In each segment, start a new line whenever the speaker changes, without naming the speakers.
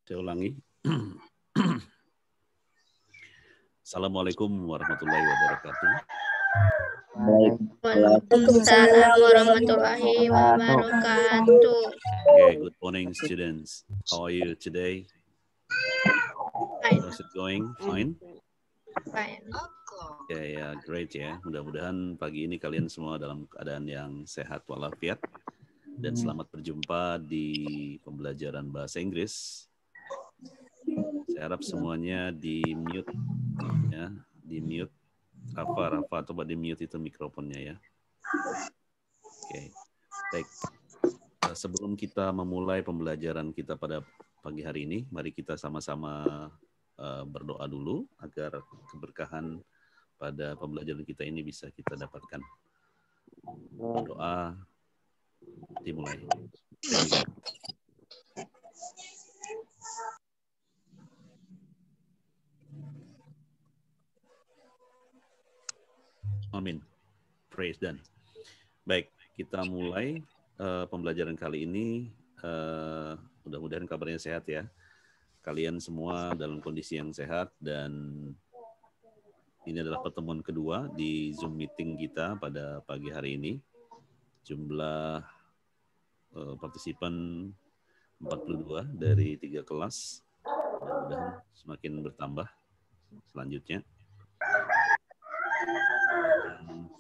Saya ulangi. Assalamualaikum warahmatullahi wabarakatuh.
Waalaikumsalam warahmatullahi wabarakatuh.
Okay, good morning, students. How are you today?
Fine.
How's it going? Fine?
Fine.
Okay, ya, great ya. Mudah-mudahan pagi ini kalian semua dalam keadaan yang sehat walafiat. Dan selamat berjumpa di pembelajaran bahasa Inggris. Saya harap semuanya di mute, ya, di mute. Rafa, coba di mute itu mikrofonnya ya. Oke, baik. Sebelum kita memulai pembelajaran kita pada pagi hari ini, mari kita sama-sama berdoa dulu agar keberkahan pada pembelajaran kita ini bisa kita dapatkan. Berdoa dimulai. Amin. Praise dan. Baik, kita mulai pembelajaran kali ini. Mudah-mudahan kabarnya sehat ya. Kalian semua dalam kondisi yang sehat dan ini adalah pertemuan kedua di Zoom meeting kita pada pagi hari ini. Jumlah partisipan 42 dari 3 kelas. Mudah-mudahan semakin bertambah selanjutnya.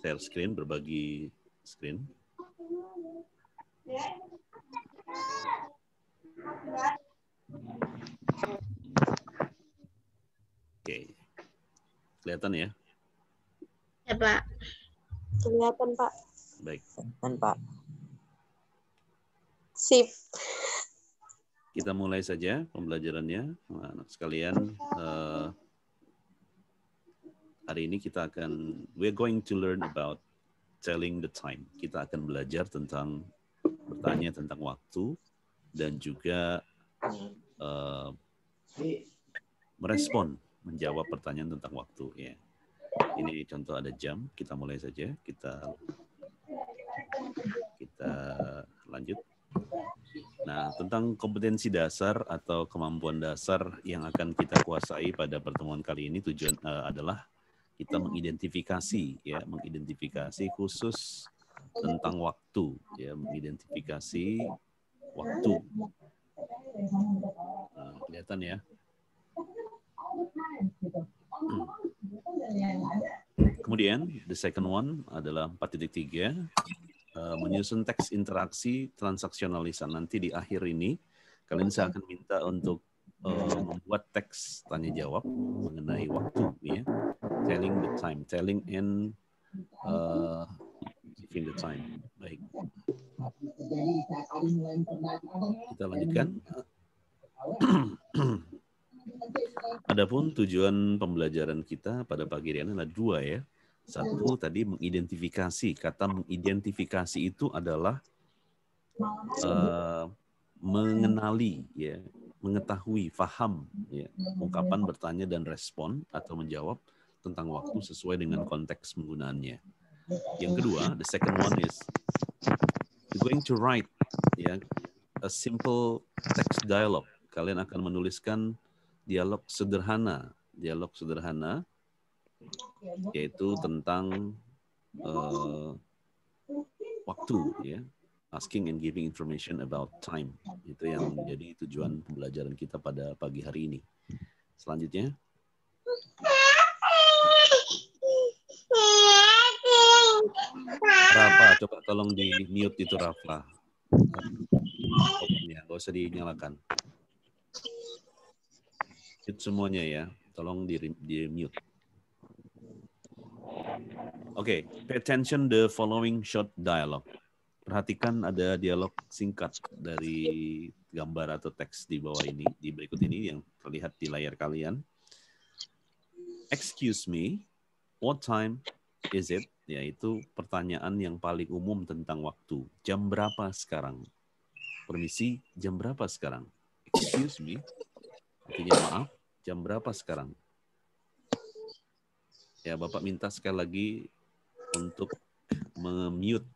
Share screen, berbagi screen. Oke. Kelihatan ya?
Ya, Pak.
Kelihatan, Pak.
Baik.
Kelihatan, Pak. Sip.
Kita mulai saja pembelajarannya. Anak sekalian, hari ini kita akan, we're going to learn about telling the time. Kita akan belajar tentang bertanya tentang waktu dan juga merespon, menjawab pertanyaan tentang waktu. Ya. Ini contoh ada jam. Kita mulai saja. Kita lanjut. Nah, tentang kompetensi dasar atau kemampuan dasar yang akan kita kuasai pada pertemuan kali ini tujuan adalah kita mengidentifikasi khusus tentang waktu, ya, mengidentifikasi waktu. Nah, kelihatan ya. Kemudian the second one adalah 4.3, menyusun teks interaksi transaksional lisan. Nanti di akhir ini kalian saya akan minta untuk membuat teks tanya jawab mengenai waktu, ya. Telling the time, telling and giving the time. Baik. Kita lanjutkan. Adapun tujuan pembelajaran kita pada pagi hari ini adalah 2 ya. Satu tadi mengidentifikasi. Kata mengidentifikasi itu adalah mengenali, ya, mengetahui, faham, ya, ungkapan bertanya dan respon atau menjawab tentang waktu sesuai dengan konteks penggunaannya. Yang kedua, the second one is you're going to write, ya, a simple text dialogue. Kalian akan menuliskan dialog sederhana, yaitu tentang waktu, ya, asking and giving information about time. Itu yang menjadi tujuan pembelajaran kita pada pagi hari ini. Selanjutnya. Rafa, coba tolong di mute itu Rafa. Nggak usah dinyalakan. Mute semuanya ya, tolong di mute. Oke, pay attention the following short dialogue. Perhatikan ada dialog singkat dari gambar atau teks di bawah ini, di berikut ini yang terlihat di layar kalian. Excuse me, what time is it? Yaitu pertanyaan yang paling umum tentang waktu. Jam berapa sekarang? Permisi, jam berapa sekarang? Excuse me, artinya maaf, jam berapa sekarang? Ya, Bapak minta sekali lagi untuk mute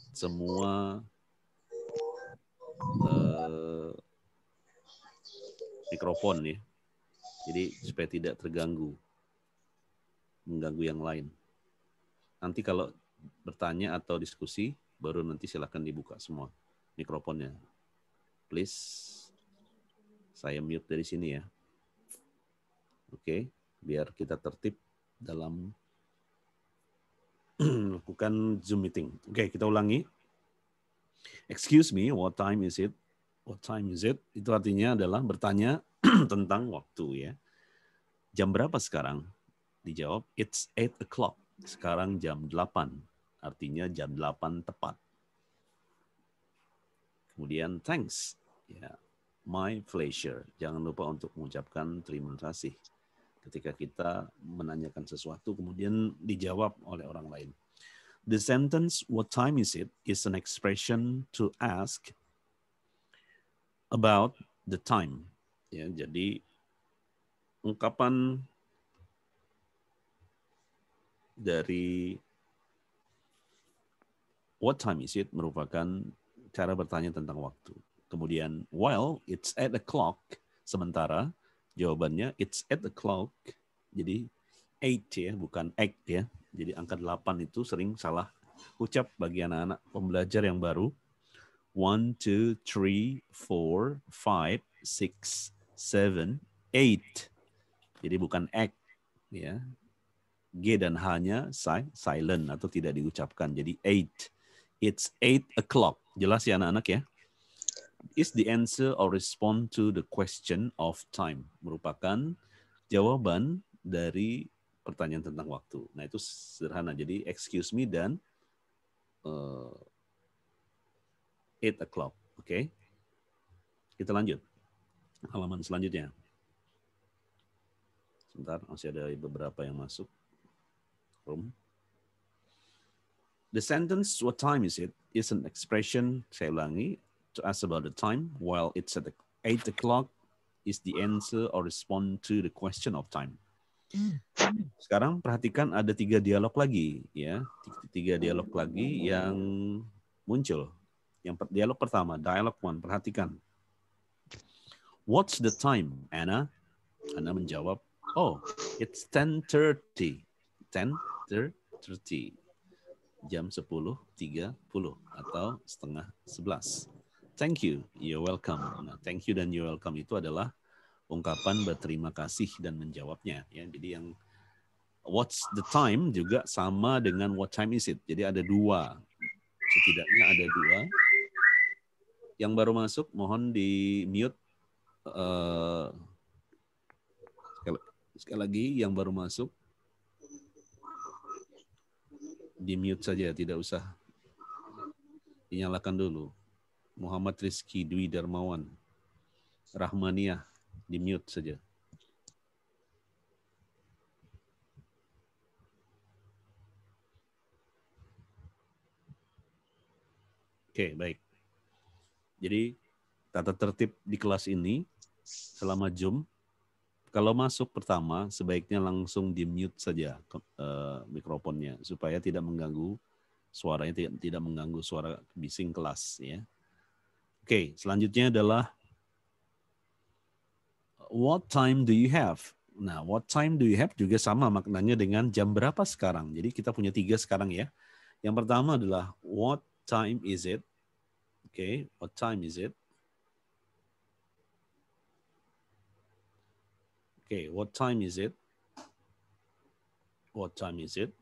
semua mikrofon ya. Jadi supaya tidak mengganggu yang lain. Nanti kalau bertanya atau diskusi, baru nanti silakan dibuka semua mikrofonnya. Please, saya mute dari sini ya. Oke, biar kita tertib dalam melakukan Zoom meeting. Oke, kita ulangi. Excuse me, what time is it? What time is it? Itu artinya adalah bertanya tentang waktu ya. Jam berapa sekarang? Dijawab, it's 8 o'clock. Sekarang jam 8. Artinya jam 8 tepat. Kemudian thanks. Ya, my pleasure. Jangan lupa untuk mengucapkan terima kasih ketika kita menanyakan sesuatu kemudian dijawab oleh orang lain. The sentence what time is it is an expression to ask about the time. Ya, jadi ungkapan dari what time is it merupakan cara bertanya tentang waktu. Kemudian while it's 8 o'clock, sementara jawabannya it's 8 o'clock. Jadi 8 ya, bukan 8 ya. Jadi angka 8 itu sering salah ucap bagi anak-anak pembelajar yang baru. 1, 2, 3, 4, 5, 6, 7, 8. Jadi bukan 8 ya. G dan H-nya silent atau tidak diucapkan. Jadi 8. It's 8 o'clock. Jelas ya anak-anak ya? Is the answer or respond to the question of time. Merupakan jawaban dari pertanyaan tentang waktu. Nah itu sederhana. Jadi excuse me dan 8 o'clock. Oke? Kita lanjut. Halaman selanjutnya. Sebentar, masih ada beberapa yang masuk. The sentence, what time is it, is an expression, saya ulangi, to ask about the time, while it's at 8 o'clock, is the answer or respond to the question of time. Sekarang perhatikan ada 3 dialog lagi, ya, 3 dialog lagi yang muncul. Yang dialog pertama, dialog 1, perhatikan. What's the time, Anna? Anna menjawab, oh, it's 10:30. 10:30. Jam 10.30 atau setengah 11. Thank you, you're welcome. Nah, thank you dan you're welcome itu adalah ungkapan berterima kasih dan menjawabnya. Ya, jadi yang what's the time juga sama dengan what time is it. Jadi ada 2. Setidaknya ada 2. Yang baru masuk mohon di mute. Sekali lagi yang baru masuk di mute saja, tidak usah dinyalakan dulu. Muhammad Rizky Dwi Darmawan Rahmaniah, di mute saja. Oke, baik. Jadi tata tertib di kelas ini selama Zoom, kalau masuk pertama sebaiknya langsung di mute saja mikrofonnya supaya tidak mengganggu suaranya, tidak mengganggu suara bising kelas ya. Oke, selanjutnya adalah what time do you have? Nah, what time do you have juga sama maknanya dengan jam berapa sekarang. Jadi kita punya 3 sekarang ya. Yang pertama adalah what time is it? Oke, what time is it? Okay, what time is it? What time is it?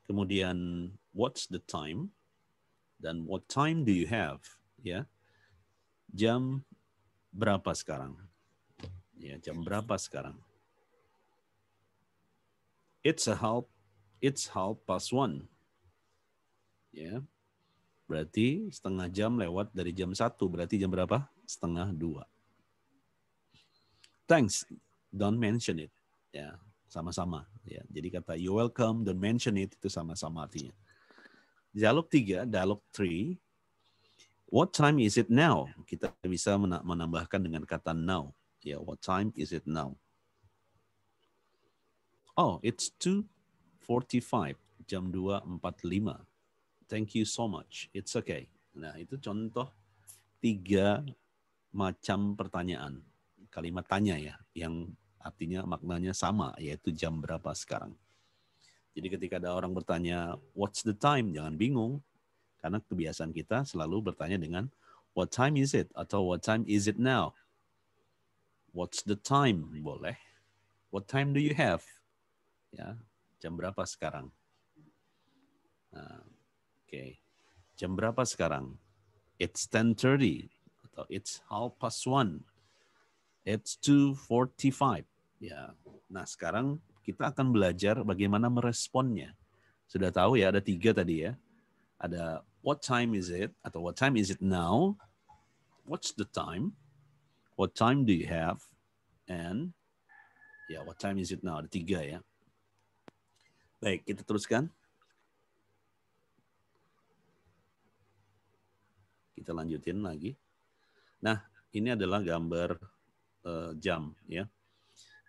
Kemudian, what's the time? Dan what time do you have? Ya, jam berapa sekarang? Ya, jam berapa sekarang? It's 1:30. Ya, berarti setengah jam lewat dari jam 1. Berarti jam berapa? 1:30. Thanks. Don't mention it. Ya, sama-sama. Ya, jadi kata you're welcome, don't mention it itu sama-sama artinya. Dialog 3, dialog 3. What time is it now? Kita bisa menambahkan dengan kata now. Ya, what time is it now? Oh, it's 2:45. Jam 2:45. Thank you so much. It's okay. Nah, itu contoh 3 macam pertanyaan. kalimat tanya ya, yang artinya maknanya sama, yaitu jam berapa sekarang. Jadi ketika ada orang bertanya, what's the time? Jangan bingung, karena kebiasaan kita selalu bertanya dengan what time is it? Atau what time is it now? What's the time? Boleh. What time do you have? Ya, jam berapa sekarang? Nah, oke. Jam berapa sekarang? It's 10:30 atau it's 1:30. It's 2:45. Ya. Nah, sekarang kita akan belajar bagaimana meresponnya. Sudah tahu ya, ada 3 tadi ya. Ada what time is it atau what time is it now? What's the time? What time do you have? And ya, what time is it now? Ada 3 ya. Baik, kita teruskan. Kita lanjutin lagi. Nah, ini adalah gambar jam ya.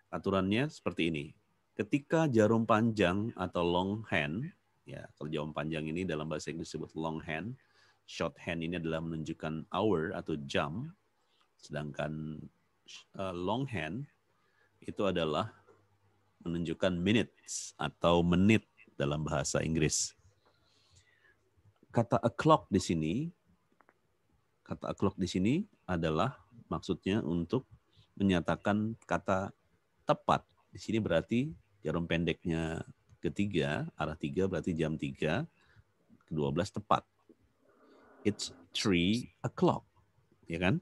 Aturannya seperti ini. Ketika jarum panjang atau long hand, ya kalau jarum panjang ini dalam bahasa Inggris disebut long hand, short hand ini adalah menunjukkan hour atau jam, sedangkan long hand itu adalah menunjukkan minutes atau menit dalam bahasa Inggris. Kata o'clock di sini adalah maksudnya untuk menyatakan kata tepat. Di sini berarti jarum pendeknya ketiga, arah 3 berarti jam 3, ke-12 tepat. It's 3 o'clock. Ya kan?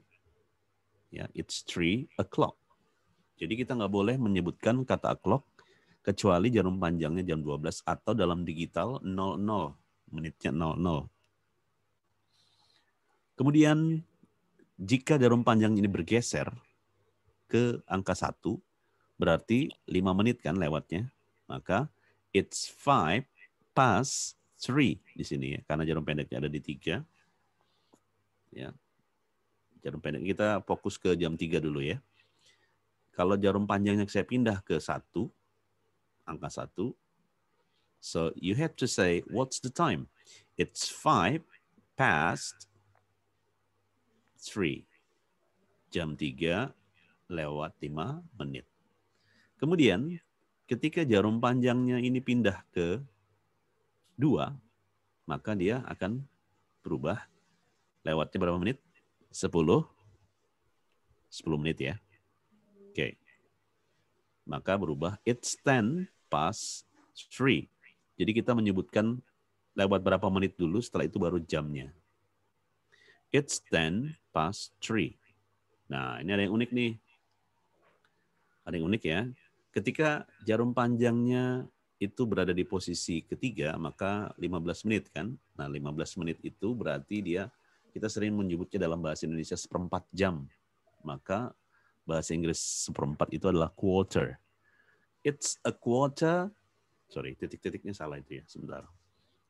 Ya, it's 3 o'clock. Jadi kita nggak boleh menyebutkan kata o'clock kecuali jarum panjangnya jam 12 atau dalam digital 00, menitnya 00. Kemudian jika jarum panjang ini bergeser ke angka 1, berarti 5 menit kan lewatnya. Maka it's 5:03 di sini ya, karena jarum pendeknya ada di 3. Ya. Jarum pendek kita fokus ke jam 3 dulu ya. Kalau jarum panjangnya saya pindah ke 1, angka 1, so you have to say what's the time? It's 5:03. Jam 3 lewat 5 menit. Kemudian ketika jarum panjangnya ini pindah ke 2, maka dia akan berubah lewatnya berapa menit? 10 menit ya. Oke. Maka berubah it's 10:03. Jadi kita menyebutkan lewat berapa menit dulu, setelah itu baru jamnya. It's 10:03. Nah, ini ada yang unik nih. Ada yang unik ya. Ketika jarum panjangnya itu berada di posisi ketiga, maka 15 menit kan. Nah, 15 menit itu berarti kita sering menyebutnya dalam bahasa Indonesia seperempat jam. Maka bahasa Inggris seperempat itu adalah quarter. It's a quarter. Sorry, titik-titiknya salah itu ya. Sebentar.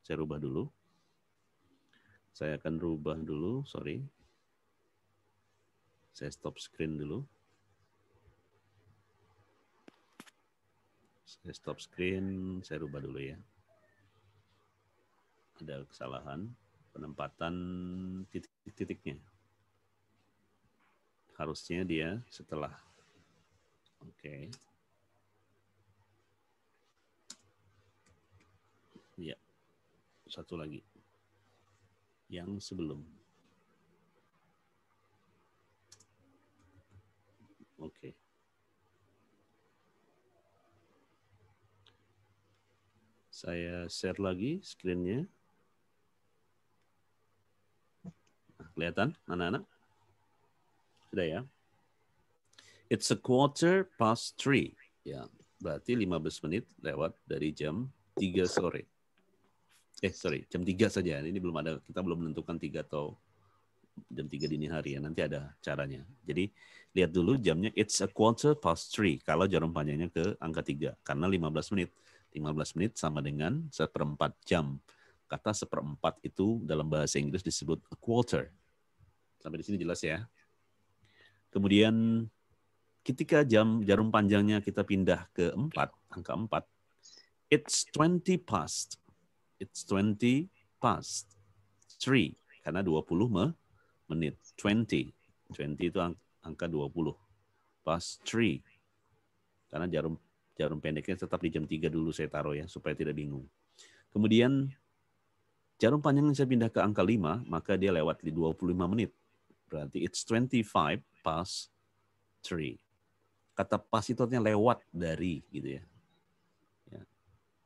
Saya rubah dulu. Saya akan rubah dulu, sorry. Saya stop screen dulu. Saya stop screen, saya rubah dulu ya. Ada kesalahan penempatan titik-titiknya. Harusnya dia setelah. Oke. Ya, satu lagi. Yang sebelum. Oke. Saya share lagi screen-nya. Nah, kelihatan anak-anak? Sudah ya? It's a 3:15. Ya, berarti 15 menit lewat dari jam 3 sore. Jam 3 saja. Ini belum ada, kita belum menentukan 3 atau jam 3 dini hari ya. Nanti ada caranya. Jadi lihat dulu jamnya it's a 3:15 kalau jarum panjangnya ke angka 3. Karena 15 menit. 15 menit sama dengan 1/4 jam. Kata 1/4 itu dalam bahasa Inggris disebut a quarter. Sampai di sini jelas ya. Kemudian ketika jarum panjangnya kita pindah ke 4, angka 4, it's 20 past. It's 20 past 3 karena 20 menit. 20 itu angka 20. past 3. Karena jarum pendeknya tetap di jam 3 dulu saya taruh ya, supaya tidak bingung. Kemudian jarum panjangnya saya pindah ke angka 5, maka dia lewat di 25 menit. Berarti it's 25 past 3. Kata pas itu artinya lewat dari gitu ya.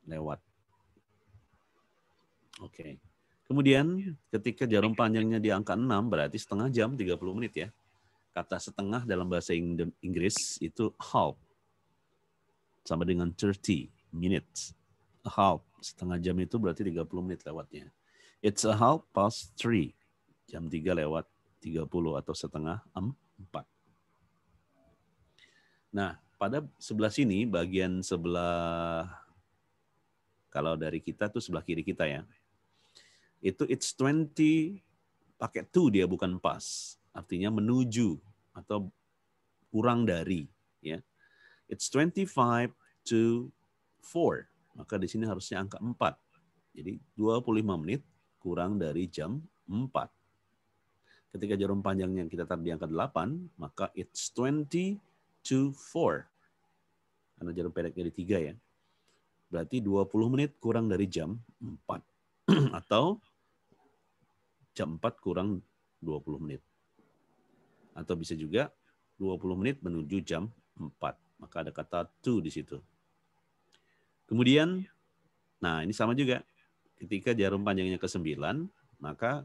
Lewat. Oke. Kemudian ketika jarum panjangnya di angka 6 berarti setengah jam 30 menit ya. Kata setengah dalam bahasa Inggris itu half. Sama dengan 30 minutes. A half. Setengah jam itu berarti 30 menit lewatnya. It's a half past 3. Jam 3 lewat 30 atau setengah 4. Nah, pada sebelah sini, bagian sebelah, kalau dari kita tuh sebelah kiri kita ya, itu it's 20, pakai to dia bukan pas. Artinya menuju atau kurang dari. Ya. It's 25 to 4. Maka di sini harusnya angka 4. Jadi 25 menit kurang dari jam 4. Ketika jarum panjangnya kita taruh di angka 8, maka it's 20 to 4. Karena jarum pendeknya di 3 ya. Berarti 20 menit kurang dari jam 4. Atau jam 4 kurang 20 menit. Atau bisa juga 20 menit menuju jam 4. Maka ada kata to di situ. Kemudian, nah ini sama juga. Ketika jarum panjangnya ke 9, maka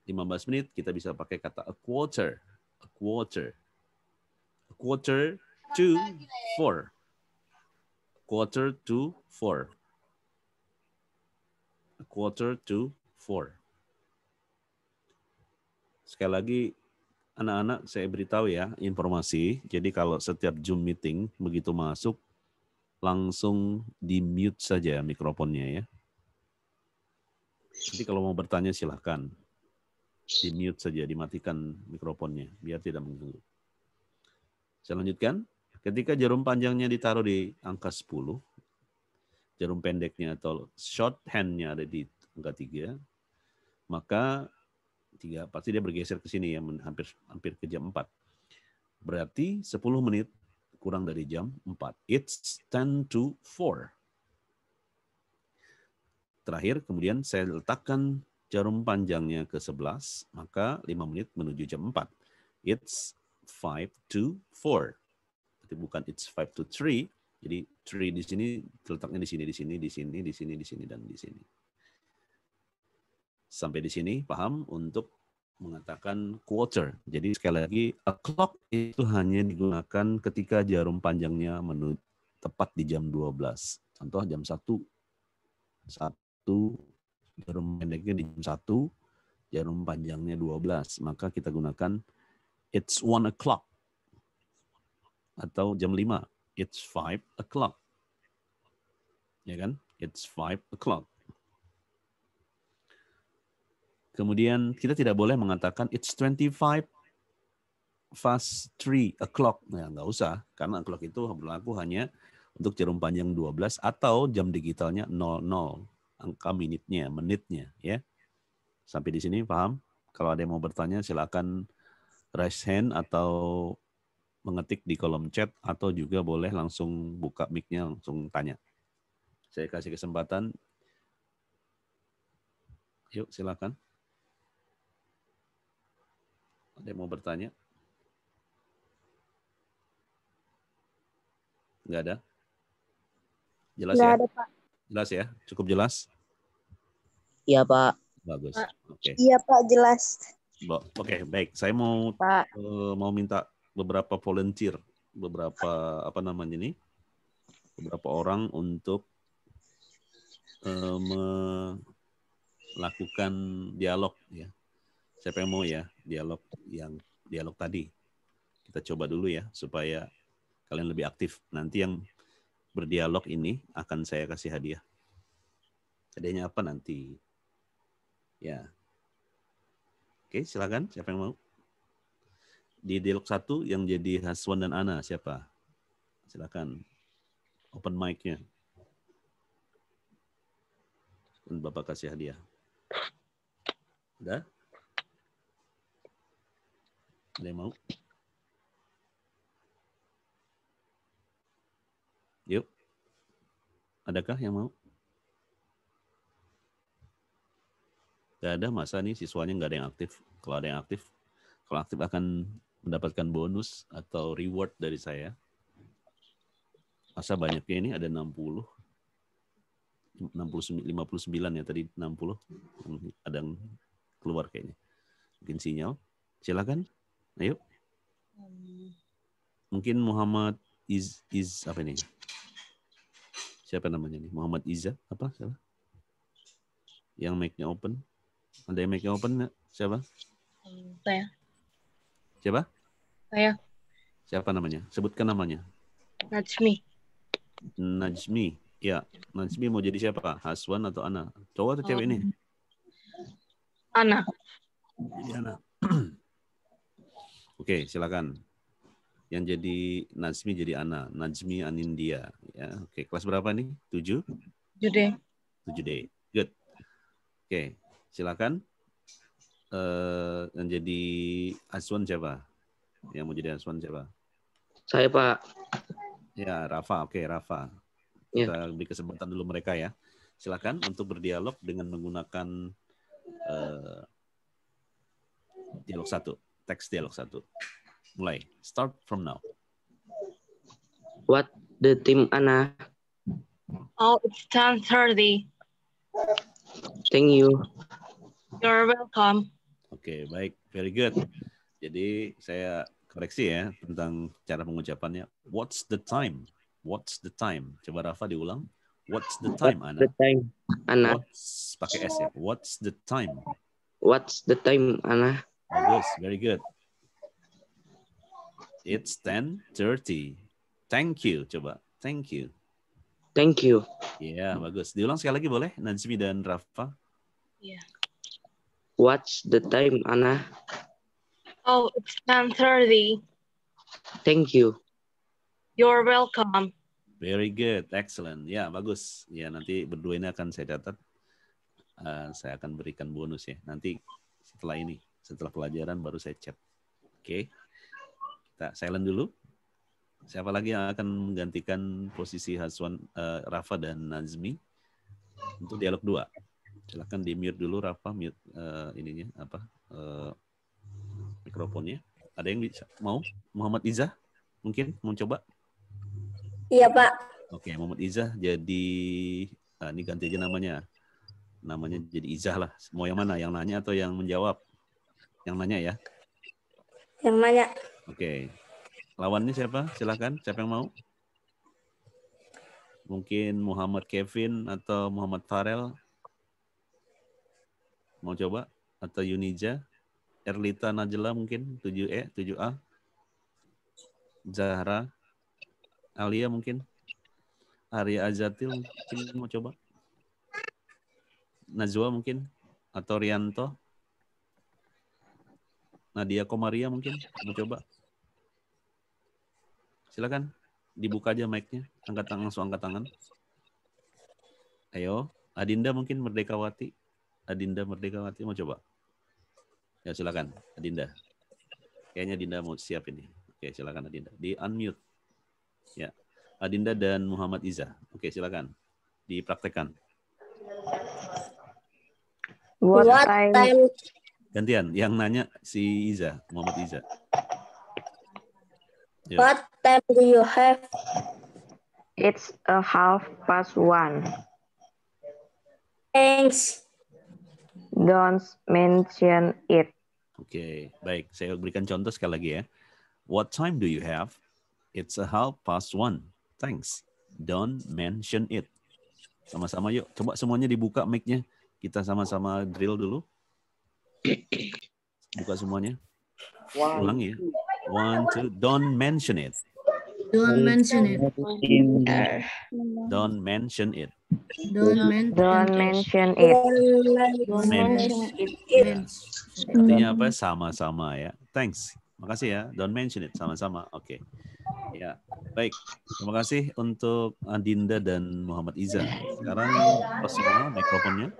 15 menit kita bisa pakai kata a quarter. A quarter. A quarter to 4. Quarter to 4. A quarter to 4. Sekali lagi, anak-anak saya beritahu ya informasi. Jadi kalau setiap Zoom meeting begitu masuk, langsung di-mute saja mikrofonnya ya. Jadi kalau mau bertanya silahkan. Di-mute saja, dimatikan mikrofonnya biar tidak mengganggu. Saya lanjutkan. Ketika jarum panjangnya ditaruh di angka 10, jarum pendeknya atau short hand-nya ada di angka 3, maka 3 pasti dia bergeser ke sini ya, hampir ke jam 4. Berarti 10 menit kurang dari jam 4. It's 10 to 4. Terakhir, kemudian saya letakkan jarum panjangnya ke 11, maka 5 menit menuju jam 4. It's 5 to 4. Jadi bukan it's 5 to 3. Jadi 3 di sini letaknya di sini, di sini, di sini, di sini, di sini, dan di sini. Sampai di sini paham untuk mengatakan quarter. Jadi sekali lagi, a clock itu hanya digunakan ketika jarum panjangnya tepat di jam 12. Contoh jam 1, jarum pendeknya di jam 1, jarum panjangnya 12. Maka kita gunakan it's 1 o'clock. Atau jam 5, it's 5 o'clock. Ya kan? It's 5 o'clock. Kemudian kita tidak boleh mengatakan it's 25 past 3 o'clock. Nah, nggak usah. Karena o'clock itu berlaku hanya untuk jarum panjang 12 atau jam digitalnya 00. Angka menitnya. Ya. Sampai di sini paham? Kalau ada yang mau bertanya silakan raise hand atau mengetik di kolom chat atau juga boleh langsung buka mic-nya langsung tanya. Saya kasih kesempatan. Yuk silakan. Ada yang mau bertanya? Nggak ada? Jelas
Nggak
ya?
ada, Pak.
Jelas ya? Cukup jelas?
Iya, Pak.
Bagus. Oke.
Iya, Pak, jelas.
Oke, baik. Saya mau
Pak.
minta beberapa volunteer, beberapa beberapa orang untuk melakukan dialog ya. Siapa yang mau ya dialog tadi? Kita coba dulu ya supaya kalian lebih aktif. Nanti yang berdialog ini akan saya kasih hadiah. Hadiahnya apa nanti? Ya. Oke, silakan. Siapa yang mau? Di dialog 1 yang jadi Haswan dan Ana siapa? Silakan. Open mic-nya. Dan Bapak kasih hadiah. Udah? Ada yang mau? Yuk. Adakah yang mau? Gak ada, masa nih siswanya nggak ada yang aktif. Kalau ada yang aktif, kalau aktif akan mendapatkan bonus atau reward dari saya. Masa banyaknya ini ada 60. 59 ya tadi 60. Ada yang keluar kayaknya. Mungkin sinyal. Silakan. Ayo. Mungkin Muhammad Iz apa ini? Siapa namanya nih? Muhammad Iza apa? Siapa? Yang mic-nya open. Ada yang mic-nya open nggak? Siapa?
Saya.
Siapa?
Saya.
Siapa namanya? Sebutkan namanya.
Najmi.
Najmi. Ya, Najmi mau jadi siapa? Haswan atau Ana? Cowok atau cewek ini?
Ana.
Jadi Ana. Oke, silakan. Yang jadi Najmi jadi Ana. Najmi Anindya. Ya, oke. Kelas berapa nih? 7?
7D.
7D. Good. Oke, silakan. Yang jadi Haswan siapa? Yang mau jadi Haswan siapa?
Saya, Pak.
Ya, Rafa. Oke, Rafa. Kita beri kesempatan dulu mereka ya. Silakan untuk berdialog dengan menggunakan dialog 1, teks dialog 1. Mulai. Start from now.
What the team, Ana?
Oh, it's 10:30.
Thank you.
You're welcome.
Oke, baik. Very good. Jadi saya koreksi ya tentang cara pengucapannya. What's the time? What's the time? Coba Rafa diulang. What's the time, Ana?
The time, Ana.
What's pakai S ya. What's the time?
What's the time, Ana?
Bagus, very good. It's 10:30. Thank you, coba. Thank you.
Thank you.
Ya, bagus. Diulang sekali lagi boleh, Najmi dan Rafa?
Yeah.
What's the time, Ana?
Oh, it's 10:30.
Thank you.
You're welcome.
Very good, excellent. Ya, bagus. Ya, nanti berdua ini akan saya catat. Saya akan berikan bonus ya. Nanti setelah ini, setelah pelajaran baru saya chat. Oke. Kita silent dulu. Siapa lagi yang akan menggantikan posisi Haswan, Rafa dan Nazmi untuk dialog 2? Silakan di mute dulu Rafa, mute ininya apa? Mikrofonnya. Ada yang bisa mau? Muhammad Izzah mungkin mau coba?
Iya, Pak.
Oke, Muhammad Izzah jadi ini ganti aja namanya. Namanya jadi Izzah lah. Mau yang mana? Yang nanya atau yang menjawab? Yang nanya ya.
Yang nanya.
Oke. Lawannya siapa? Silakan. Siapa yang mau? Mungkin Muhammad Kevin atau Muhammad Farel. Mau coba? Atau Yunija? Erlita Najla mungkin? 7E, 7A. Zahra. Alia mungkin? Arya Azatil mungkin mau coba? Najwa mungkin? Atau Rianto? Nadia Komaria mungkin mau coba? Silakan dibuka aja mic-nya, angkat tangan, langsung angkat tangan. Ayo, Adinda mungkin Merdekawati. Adinda Merdekawati mau coba? Ya silakan, Adinda. Kayaknya Adinda mau siap ini. Oke, silakan Adinda. Di unmute. Ya, Adinda dan Muhammad Izzah. Oke, silakan. Dipraktekkan.
What time?
Gantian, yang nanya si Izzah, Muhammad Izzah. Yuk.
What time do you have?
It's 1:30.
Thanks.
Don't mention it.
Oke, baik. Saya berikan contoh sekali lagi ya. What time do you have? It's 1:30. Thanks. Don't mention it. Sama-sama yuk. Coba semuanya dibuka mic-nya. Kita sama-sama drill dulu. Buka semuanya. Ulangi ya. 1, 2. Don't mention it.
Don't mention it.
Don't mention it.
Don't mention it.
Artinya apa? Sama-sama ya. Thanks. Makasih ya. Don't mention it. Sama-sama. Oke. Ya. Baik. Terima kasih untuk Adinda dan Muhammad Izzah. Sekarang close semua mikrofonnya.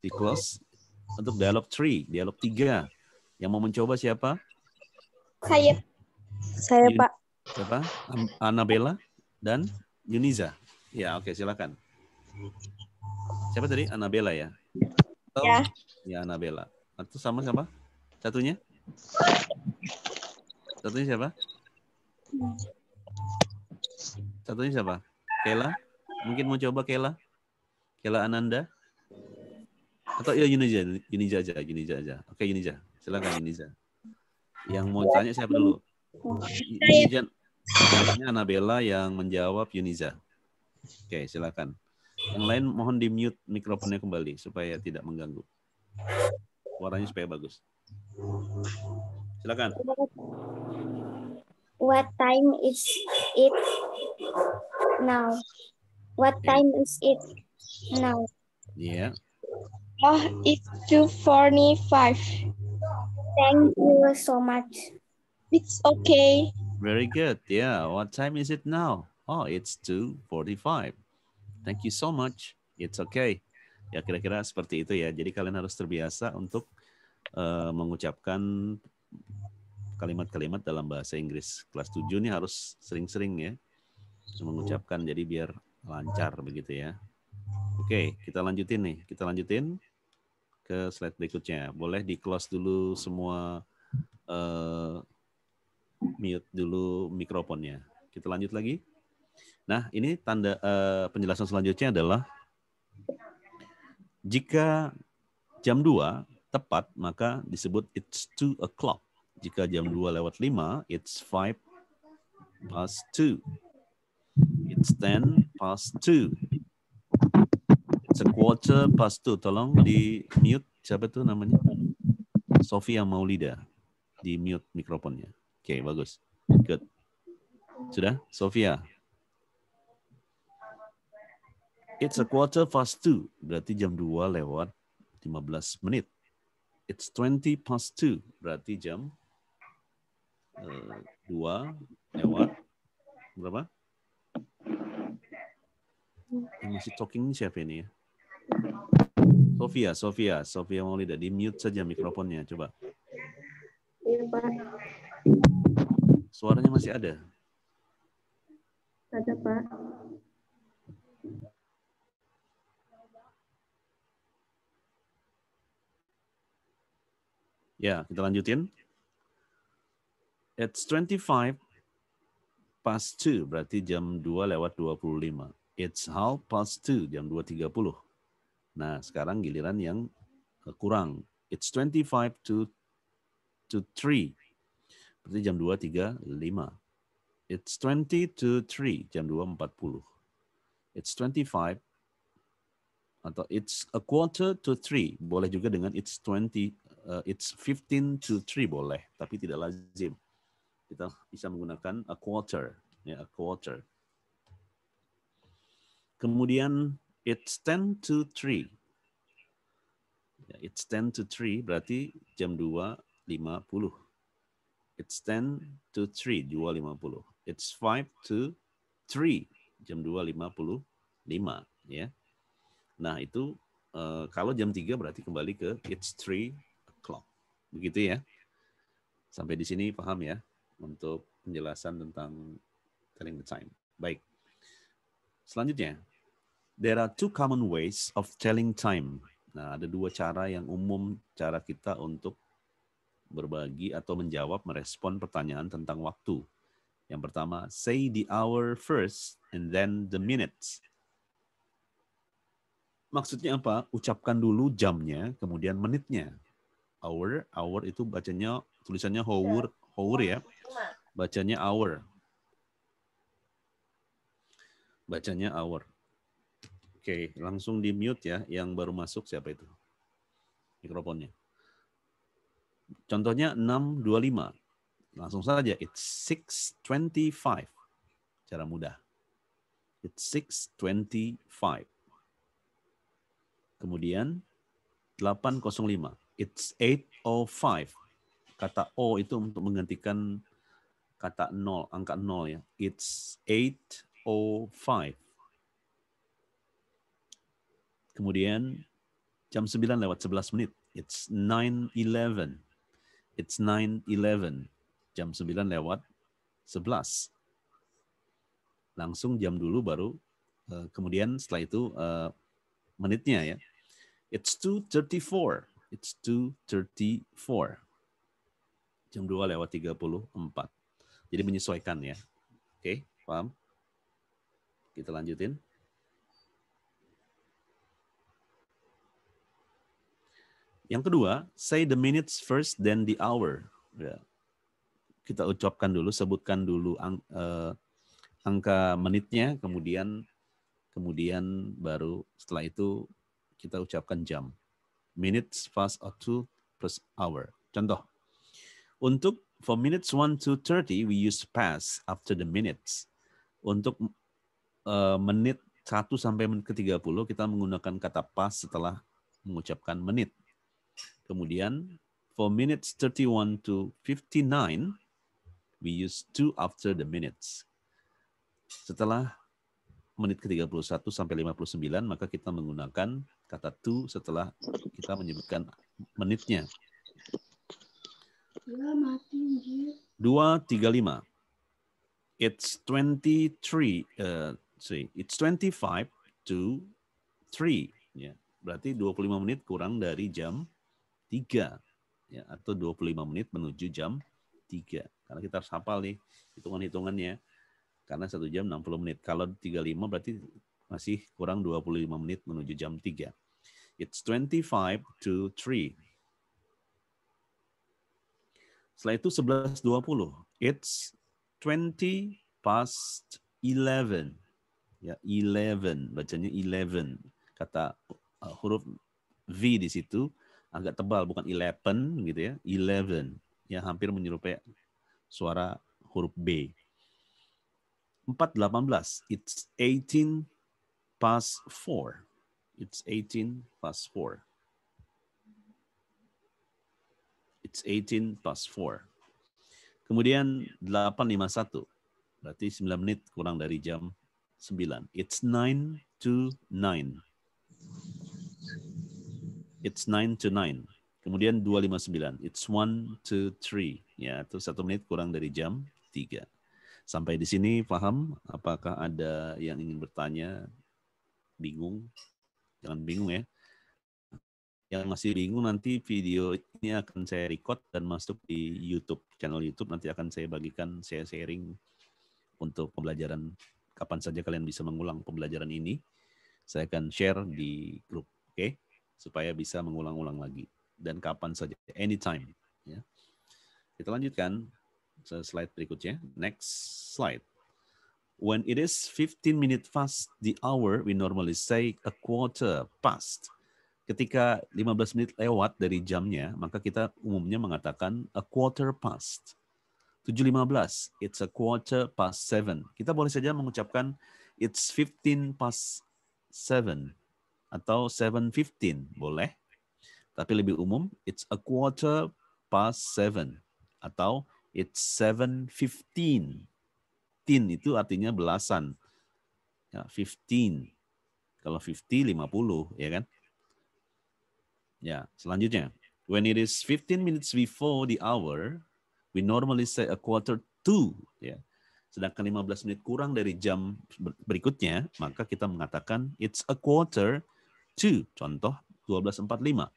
Di close. Untuk dialog 3. Dialog 3. Yang mau mencoba siapa?
Saya, Pak.
Siapa? Annabella dan Yuniza. Ya, oke, silakan. Siapa tadi? Annabella ya? Atau,
Ya.
Ya, Annabella. Atau sama siapa? Satunya? Satunya siapa? Satunya siapa? Kela? Mungkin mau coba Kela? Kela Ananda? Atau ya Yuniza aja. Oke, Yuniza. Silakan Yuniza. Yang mau tanya siapa dulu? Yuniza nanya Annabella, yang menjawab Yuniza. Oke, silakan. Yang lain mohon di-mute mikrofonnya kembali supaya tidak mengganggu. Suaranya supaya bagus. Silakan.
What time is it now? What
Okay.
time is it now?
Yeah.
Oh, it's 2:45.
Thank you so much.
It's okay.
Very good. Yeah. What time is it now? Oh, it's 2:45. Thank you so much. It's okay. Ya, kira-kira seperti itu ya. Jadi kalian harus terbiasa untuk mengucapkan kalimat-kalimat dalam bahasa Inggris. Kelas 7 ini harus sering-sering ya mengucapkan, jadi biar lancar begitu ya. Oke, kita lanjutin nih. Kita lanjutin ke slide berikutnya. Boleh di-close dulu semua, mute dulu mikrofonnya. Kita lanjut lagi. Nah, ini tanda penjelasan selanjutnya adalah jika jam 2 tepat, maka disebut it's 2 o'clock. Jika jam 2:05, it's 2:05. It's 2:10. It's 2:15. Tolong di mute. Siapa tuh namanya? Sofia Maulida. Di mute mikrofonnya. Oke, bagus. Good. Sudah, Sofia? It's 2:15. Berarti jam 2:15. It's 20:02. Berarti jam 2 lewat berapa? Yang masih talking siapa ini ya? Sofia Maulida, di mute saja mikrofonnya, coba.
Iya, Pak.
Suaranya masih ada?
Ada, Pak.
Ya, kita lanjutin. It's 25:02, berarti jam 2:25. It's 2:30, jam 2:30. Nah, sekarang giliran yang kurang. It's 25:03, berarti jam 2:35. It's 20:03, jam 2:40. It's 25, atau it's 2:45, boleh juga dengan it's 15:03 boleh, tapi tidak lazim. Kita bisa menggunakan a quarter, ya, a quarter. Kemudian it's 10:03. Ya, it's 10:03 berarti jam 2:50. It's 10:03, 2:50. It's 5:03, jam 2:55, ya. Nah, itu kalau jam 3 berarti kembali ke it's 3 o'clock. Begitu ya. Sampai di sini paham ya untuk penjelasan tentang telling the time. Baik. Selanjutnya, there are 2 common ways of telling time. Nah, ada 2 cara yang umum cara kita untuk berbagi atau menjawab, merespon pertanyaan tentang waktu. Yang pertama, say the hour first and then the minutes. Maksudnya apa? Ucapkan dulu jamnya, kemudian menitnya. Hour itu bacanya, tulisannya hour ya. Bacanya hour. Bacanya hour. Oke, langsung di mute ya. Yang baru masuk siapa itu? Mikrofonnya. Contohnya 6:25. Langsung saja, it's 6:25. Cara mudah. It's 6:25. Kemudian 8:05. It's 8:05. Kata O itu untuk menggantikan kata 0, angka 0 ya. It's 8:05. Kemudian jam 9:11. It's 9:11. It's 9:11. Jam 9:11. langsung jam dulu baru kemudian setelah itu menitnya ya. It's 2:34. It's 2:34. Jam 2:34. Jadi menyesuaikan ya. Oke, paham? Kita lanjutin. Yang kedua, say the minutes first then the hour. Ya. Kita ucapkan dulu, sebutkan dulu angka menitnya, kemudian baru setelah itu kita ucapkan jam. Minutes past or 2 plus hour. Contoh, untuk for minutes 1 to 30, we use past after the minutes. Untuk menit 1 sampai menit ke-30, kita menggunakan kata past setelah mengucapkan menit. Kemudian, for minutes 31 to 59, we use to after the minutes. Setelah menit ke-31 sampai 59, maka kita menggunakan kata to setelah kita menyebutkan menitnya. 2:35. It's 25 to 3. Ya, berarti 25 menit kurang dari jam 3. Ya, atau 25 menit menuju jam 3. Karena kita harus hafal nih hitungan-hitungannya. Karena 1 jam 60 menit. Kalau 35 berarti masih kurang 25 menit menuju jam 3. It's 25 to 3. Setelah itu 11:20. It's 20 past 11. Ya, 11. Bacanya 11. Kata huruf V di situ agak tebal, bukan 11 gitu ya. 11. Ya, hampir menyerupai suara huruf B. 4:18. It's 18 past 4. It's 18 past 4. It's 18 past 4. Kemudian 8:51. Berarti 9 menit kurang dari jam 9. It's 9 to 9. It's 9 to 9. Kemudian 2:59. It's 1 to 3. Ya, itu 1 menit kurang dari jam 3. Sampai di sini paham? Apakah ada yang ingin bertanya? Bingung? Jangan bingung ya. Yang masih bingung nanti video ini akan saya record dan masuk di YouTube, channel YouTube. Nanti akan saya bagikan, saya sharing untuk pembelajaran. Kapan saja kalian bisa mengulang pembelajaran ini, saya akan share di grup, oke? Supaya bisa mengulang-ulang lagi. Dan kapan saja, anytime. Ya. Kita lanjutkan. Slide berikutnya. Next slide. When it is 15 minutes past the hour, we normally say a quarter past. Ketika 15 menit lewat dari jamnya, maka kita umumnya mengatakan a quarter past. 7:15, it's a quarter past 7. Kita boleh saja mengucapkan it's 15 past 7 atau 7:15, boleh. Tapi lebih umum, it's a quarter past 7 atau it's 7:15. 15 itu artinya belasan. Ya, 15. Kalau 50, 50, ya kan? Ya, selanjutnya. When it is 15 minutes before the hour, we normally say a quarter to. Ya. Sedangkan 15 menit kurang dari jam berikutnya, maka kita mengatakan it's a quarter to. Contoh, 12:45.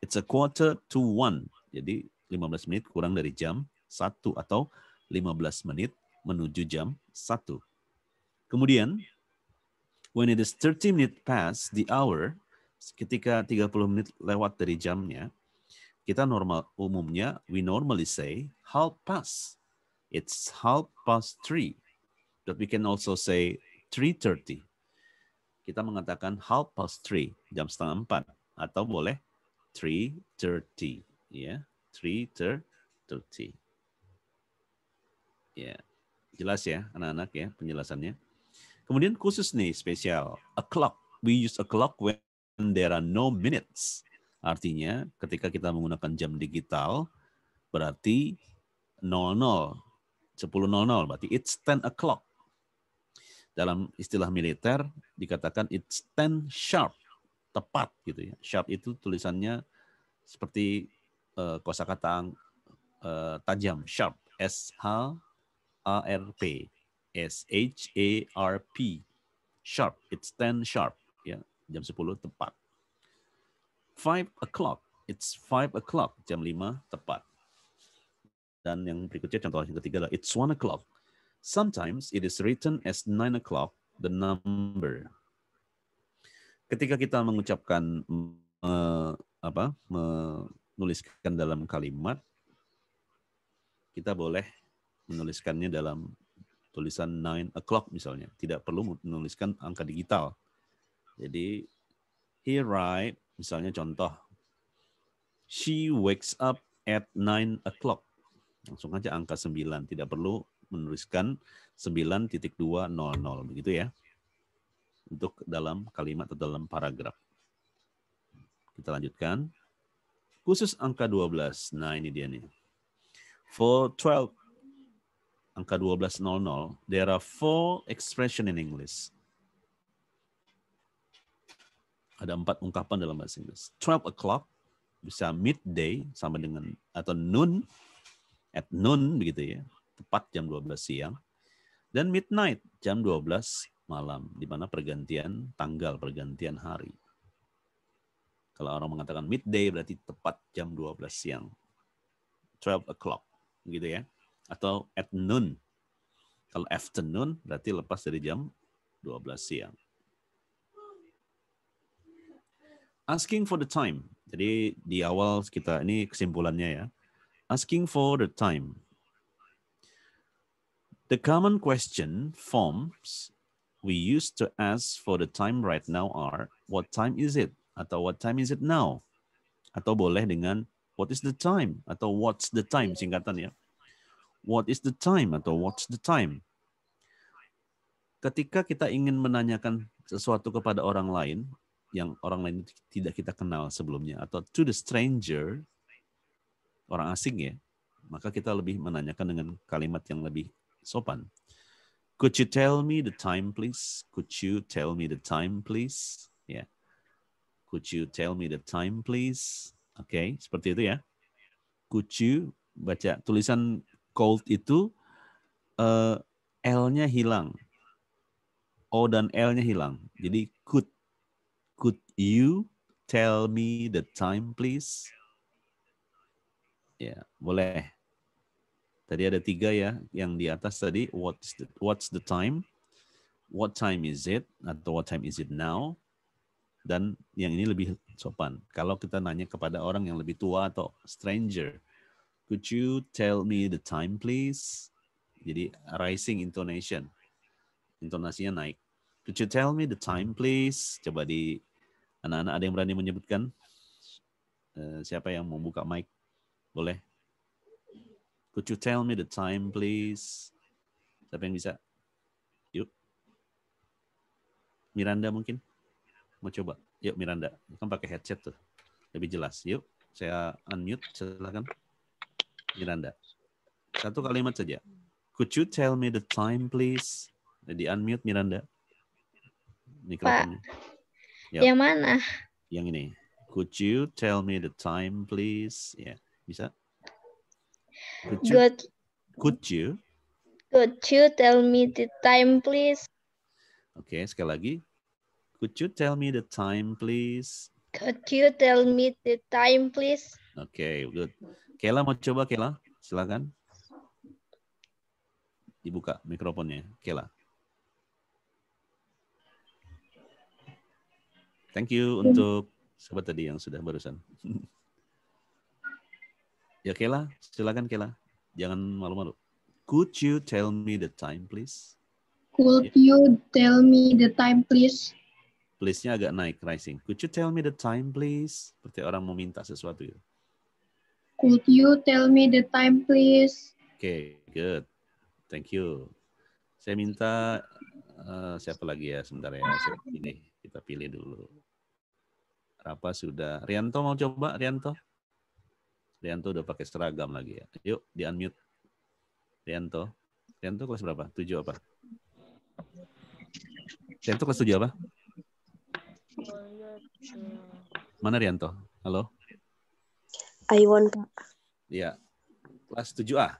It's a quarter to 1. Jadi 15 menit kurang dari jam 1 atau 15 menit menuju jam 1. Kemudian, when it is 30 minutes past the hour, ketika 30 menit lewat dari jamnya, kita umumnya, we normally say half past. It's 3:30. But we can also say 3:30. Kita mengatakan 3:30, jam 3:30. Atau boleh 3:30. Ya, 3:30. Ya. Jelas ya anak-anak ya penjelasannya. Kemudian khusus nih spesial. A clock. We use a clock when there are no minutes. Artinya ketika kita menggunakan jam digital berarti 00. 10:00 berarti it's 10 o'clock. Dalam istilah militer dikatakan it's 10 sharp. Tepat gitu ya. Sharp itu tulisannya seperti kosakata tajam. Sharp. S-H-A-R-P. S-H-A-R-P. Sharp. It's 10 sharp. Ya, jam 10 tepat. 5 o'clock. It's 5 o'clock. Jam 5 tepat. Dan yang berikutnya contoh yang ketiga adalah it's 1 o'clock. Sometimes it is written as 9 o'clock, the number. Ketika kita mengucapkan menuliskan dalam kalimat, kita boleh menuliskannya dalam tulisan 9 o'clock misalnya. Tidak perlu menuliskan angka digital. Jadi, he write, misalnya contoh, she wakes up at 9 o'clock. Langsung aja angka 9. Tidak perlu menuliskan 9.200. Begitu ya. Untuk dalam kalimat atau dalam paragraf. Kita lanjutkan. Khusus angka 12. Nah, ini dia nih. For 12, angka 12.00, there are 4 expression in English. Ada 4 ungkapan dalam bahasa Inggris. 12 o'clock, bisa midday, sama dengan, atau noon, at noon, begitu ya. Tepat jam 12 siang. Dan midnight, jam 12 malam, di mana pergantian tanggal, pergantian hari. Kalau orang mengatakan midday berarti tepat jam 12 siang. 12 o'clock, gitu ya. Atau at noon. Kalau afternoon berarti lepas dari jam 12 siang. Asking for the time. Jadi di awal kita, ini kesimpulannya ya. Asking for the time. The common question forms we used to ask for the time right now are, what time is it? Atau what time is it now? Atau boleh dengan what is the time? Atau what's the time, singkatan ya. What is the time? Atau what's the time? Ketika kita ingin menanyakan sesuatu kepada orang lain, yang orang lain tidak kita kenal sebelumnya, atau to the stranger, orang asing ya, maka kita lebih menanyakan dengan kalimat yang lebih sopan. Could you tell me the time, please? Could you tell me the time, please? Ya. Yeah. Could you tell me the time, please? Oke, seperti itu ya. Could you, baca tulisan cold itu L-nya hilang. O dan L-nya hilang. Jadi could you tell me the time, please? Ya, boleh. Tadi ada 3 ya, yang di atas tadi, what's the time, what time is it, atau what time is it now, dan yang ini lebih sopan. Kalau kita nanya kepada orang yang lebih tua atau stranger, could you tell me the time, please? Jadi rising intonation, intonasinya naik. Could you tell me the time, please? Coba di anak-anak ada yang berani menyebutkan? Siapa yang mau buka mic? Boleh? Could you tell me the time, please? Siapa yang bisa? Yuk. Miranda mungkin? Mau coba? Yuk Miranda. Kan pakai headset tuh. Lebih jelas. Yuk. Saya unmute. Silakan. Miranda. 1 kalimat saja. Could you tell me the time, please? Di unmute Miranda. Mikrofonnya.
Pak, yang mana?
Yang ini. Could you tell me the time, please? Ya, bisa? Could you
tell me the time, please?
Oke, sekali lagi. Could you tell me the time, please?
Could you tell me the time, please?
Oke, good. Kela mau coba, Kela? Silakan. Dibuka mikrofonnya, Kela. Thank you untuk sobat tadi yang sudah barusan. Ya Kela, silakan Kela. Jangan malu-malu. Could you tell me the time, please?
Could you tell me the time, please?
Please-nya agak naik, rising. Could you tell me the time, please? Seperti orang mau minta sesuatu. Gitu.
Could you tell me the time, please?
Oke, good. Thank you. Saya minta siapa lagi ya? Sebentar ya. Kita pilih dulu. Rapa sudah. Rianto mau coba? Rianto? Rianto udah pakai seragam lagi ya. Yuk, di-unmute. Rianto. Rianto kelas berapa? 7 apa? Rianto kelas 7 apa? Mana Rianto? Halo?
Aiwan, Pak.
Iya. Kelas 7A.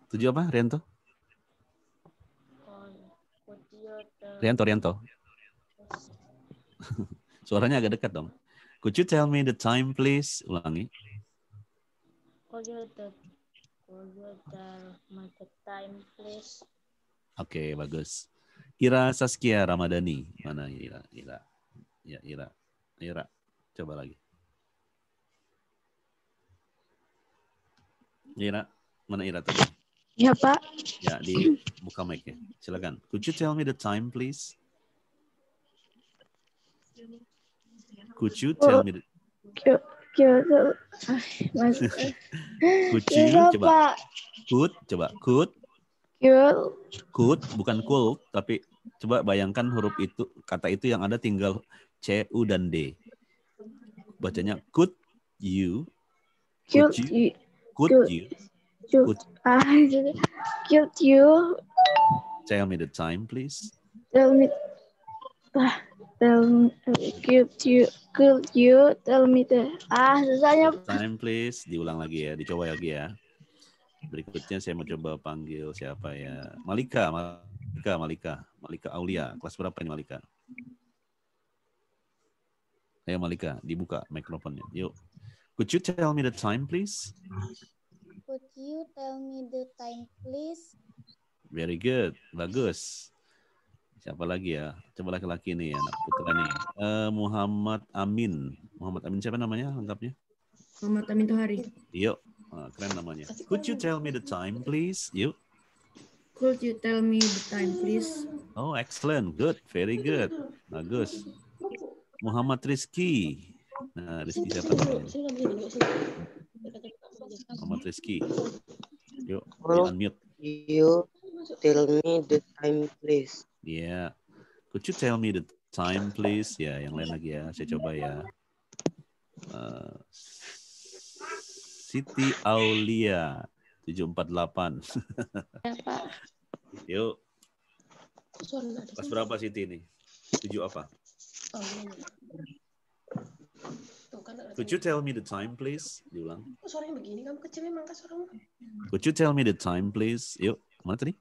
7 apa Rianto? Rianto. Suaranya agak dekat dong. Could you tell me the time, please? Ulangi.
Could you tell me the time, please?
Oke, bagus. Ira Saskia Ramadhani. Mana Ira? Ya, Ira. Coba lagi. Ira, mana Ira tadi?
Ya, Pak.
Ya, buka mic-nya. Silakan. Could you tell me the time, please? Could you tell me the... Could you coba? Could bukan could, tapi coba bayangkan huruf itu, kata itu yang ada tinggal C, U dan D. Bacanya could you tell me the time, please?
Could you tell me the susahnya.
Time, please. Diulang lagi ya, dicoba lagi ya. Berikutnya saya mau coba panggil siapa ya? Malika Aulia. Kelas berapa ini Malika? Ayo Malika, dibuka mikrofonnya. Yuk. Could you tell me the time, please?
Could you tell me the time, please?
Very good, bagus. Siapa lagi ya? Coba laki-laki nih, anak putra nih. Muhammad Amin siapa namanya lengkapnya?
Muhammad Amin Tuhari.
Yuk, keren namanya. Could you tell me the time, please? Yuk.
Could you tell me the time, please?
Oh, excellent, good, very good, bagus. Muhammad Rizky. Nah, Rizky siapa namanya? Muhammad Rizky. Yuk, di-unmute.
You tell me the time, please.
Yeah. Could you tell me the time, please? Ya, yang lain lagi ya. Saya coba ya. Siti Aulia 748.
Ya, Pak.
Yuk. Kelas berapa Siti ini? 7 apa? Could you tell me the time, please? Diulang.
Suaranya begini, kamu kecil memang kan suaramu.
Could you tell me the time, please? Yuk, mana tadi?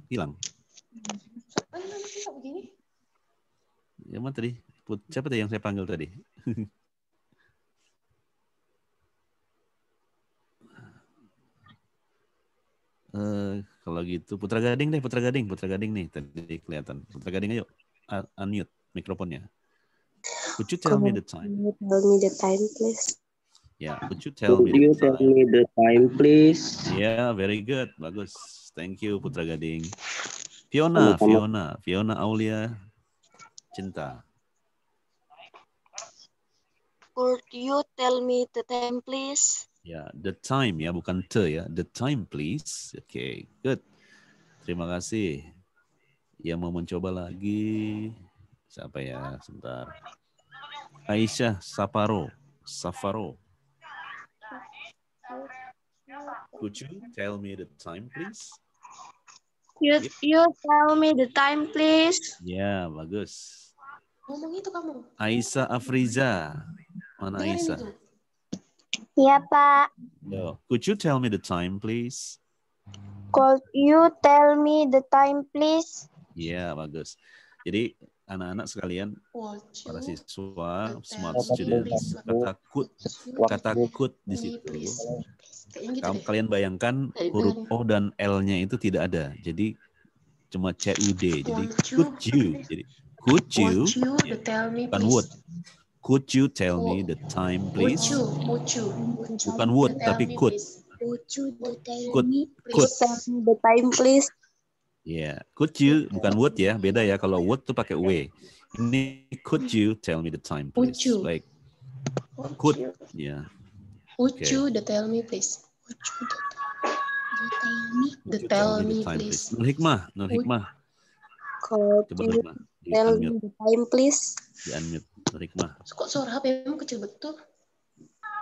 Hilang.
Begini.
Ya, mana tadi? Siapa tadi yang saya panggil tadi? Kalau gitu Putra Gading nih tadi kelihatan. Putra Gading ayo unmute mikrofonnya. Could you tell me the time?
Tell me the time, please.
Yeah, could you tell me
the time, please?
Yeah, very good, bagus. Thank you Putra Gading. Fiona Aulia Cinta.
Could you tell me the time, please?
Ya, the time ya, bukan ya. The time, please. Oke, good. Terima kasih. Yang mau mencoba lagi, siapa ya? Sebentar. Aisyah Safaro. Could you tell me the time, please?
Could you tell me the time, please?
Ya, bagus.
Ngomong itu kamu.
Aisyah Afriza. Mana Aisyah?
Ya, Pak.
Yo. Could you tell me the time, please?
Could you tell me the time, please?
Ya, bagus. Jadi, anak-anak sekalian, para siswa, smart students, kata could di situ. Kalian bayangkan huruf O dan L-nya itu tidak ada. Jadi, cuma CUD. Jadi, could you. Jadi, could you, bukan would. Could you tell me the time, please? Bukan would, tapi could. Could
tell me the time, please?
Yeah, could you, bukan would ya, beda ya. Kalau would tuh pakai w. Ini could you tell me the time, please? Like could, yeah.
Would you tell me, please? Would you tell me, please?
Nur Hikmah.
Could you tell me the time, please?
Di-unmute, Nur Hikmah.
Kok suara HP-mu kecil betul?